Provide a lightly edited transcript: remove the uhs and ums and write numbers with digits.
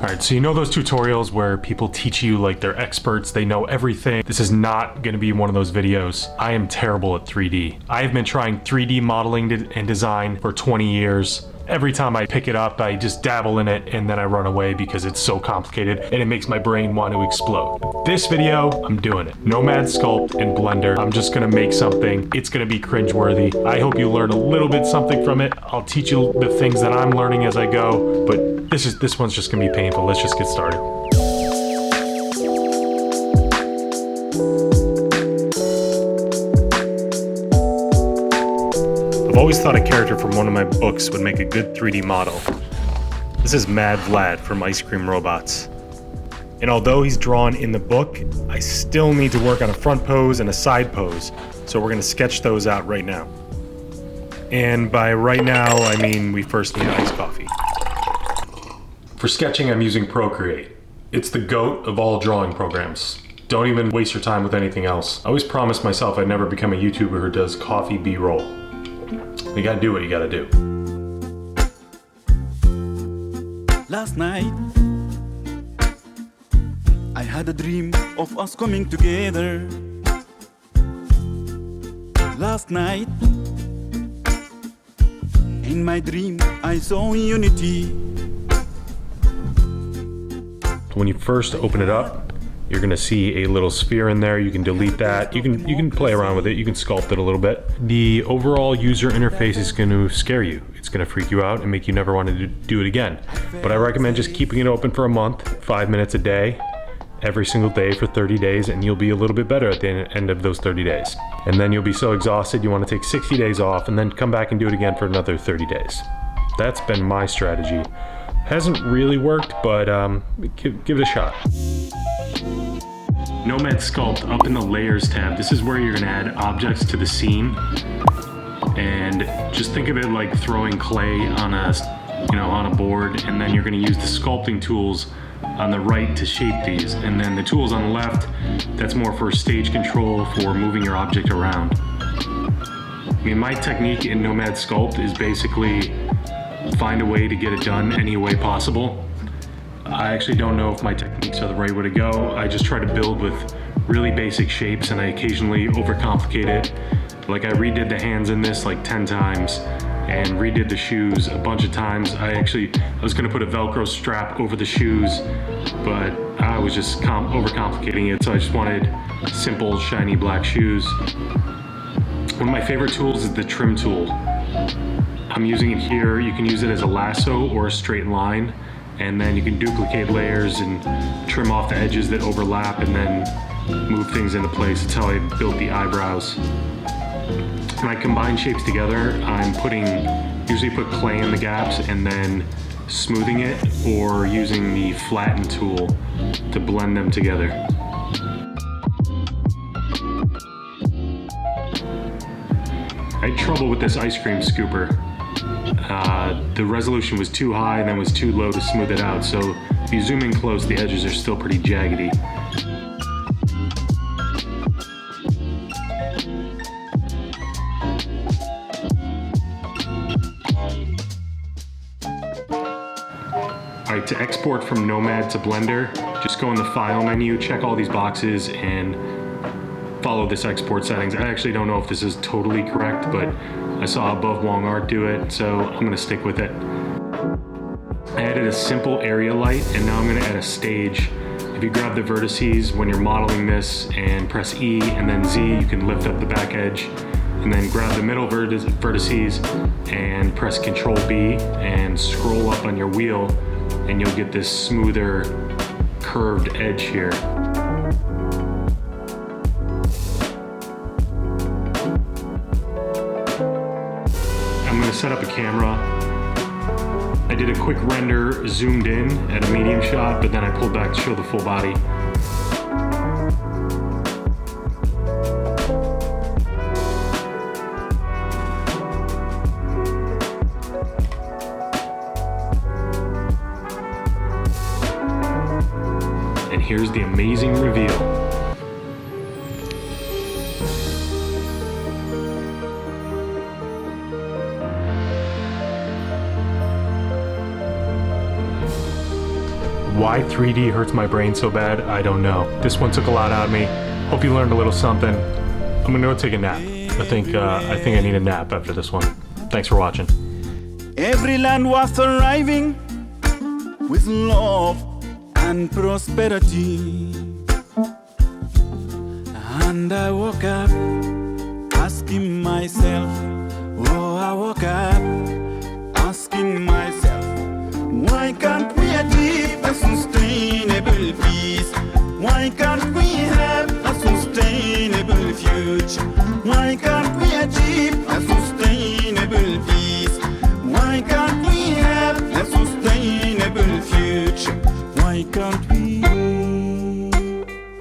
Alright, so you know those tutorials where people teach you like they're experts, they know everything? This is not going to be one of those videos. I am terrible at 3D. I have been trying 3D modeling and design for 20 years. Every time I pick it up, I just dabble in it and then I run away because it's so complicated and it makes my brain want to explode. This video, I'm doing it. Nomad Sculpt in Blender. I'm just gonna make something. It's gonna be cringeworthy. I hope you learn a little bit something from it. I'll teach you the things that I'm learning as I go, but this one's just gonna be painful. Let's just get started. I've always thought a character from one of my books would make a good 3D model. This is Mad Vlad from Ice Cream Robots. And although he's drawn in the book, I still need to work on a front pose and a side pose. So we're gonna sketch those out right now. And by right now, I mean we first need iced coffee. For sketching, I'm using Procreate. It's the GOAT of all drawing programs. Don't even waste your time with anything else. I always promised myself I'd never become a YouTuber who does coffee B-roll. You gotta do what you gotta do. Last night, I had a dream of us coming together. Last night, in my dream, I saw unity. When you first open it up, you're gonna see a little sphere in there. You can delete that. You can play around with it. You can sculpt it a little bit. The overall user interface is gonna scare you. It's gonna freak you out and make you never want to do it again. But I recommend just keeping it open for a month, 5 minutes a day, every single day for 30 days, and you'll be a little bit better at the end of those 30 days. And then you'll be so exhausted you wanna take 60 days off and then come back and do it again for another 30 days. That's been my strategy. Hasn't really worked, but give it a shot. Nomad Sculpt, up in the Layers tab, this is where you're gonna add objects to the scene. And just think of it like throwing clay on a board, and then you're gonna use the sculpting tools on the right to shape these. And then the tools on the left, that's more for stage control, for moving your object around. I mean, my technique in Nomad Sculpt is basically find a way to get it done any way possible. I actually don't know if my techniques are the right way to go. I just try to build with really basic shapes and I occasionally overcomplicate it. Like I redid the hands in this like 10 times and redid the shoes a bunch of times. I was gonna put a Velcro strap over the shoes, but I was just overcomplicating it, so I just wanted simple, shiny black shoes. One of my favorite tools is the trim tool. I'm using it here. You can use it as a lasso or a straight line, and then you can duplicate layers and trim off the edges that overlap and then move things into place. That's how I built the eyebrows. When I combine shapes together, I'm usually put clay in the gaps and then smoothing it, or using the flatten tool to blend them together. I had trouble with this ice cream scooper. The resolution was too high and then was too low to smooth it out, so if you zoom in close, the edges are still pretty jaggedy. Alright, to export from Nomad to Blender, just go in the File menu, check all these boxes, and follow this export settings. I actually don't know if this is totally correct, but I saw Above Wong Art do it, so I'm gonna stick with it. I added a simple area light, and now I'm gonna add a stage. If you grab the vertices when you're modeling this and press E and then Z, you can lift up the back edge, and then grab the middle vertices and press Control B and scroll up on your wheel, and you'll get this smoother curved edge here. I'm going to set up a camera. I did a quick render zoomed in at a medium shot, but then I pulled back to show the full body. And here's the amazing reveal. Why 3D hurts my brain so bad, I don't know. This one took a lot out of me. Hope you learned a little something. I'm gonna go take a nap. I think I need a nap after this one. Thanks for watching. Every land was thriving with love and prosperity. And I woke up asking myself, oh, I woke up asking myself, why can't we achieve a sustainable peace? Why can't we have a sustainable future? Why can't we achieve a sustainable peace? Why can't we have a sustainable future? Why can't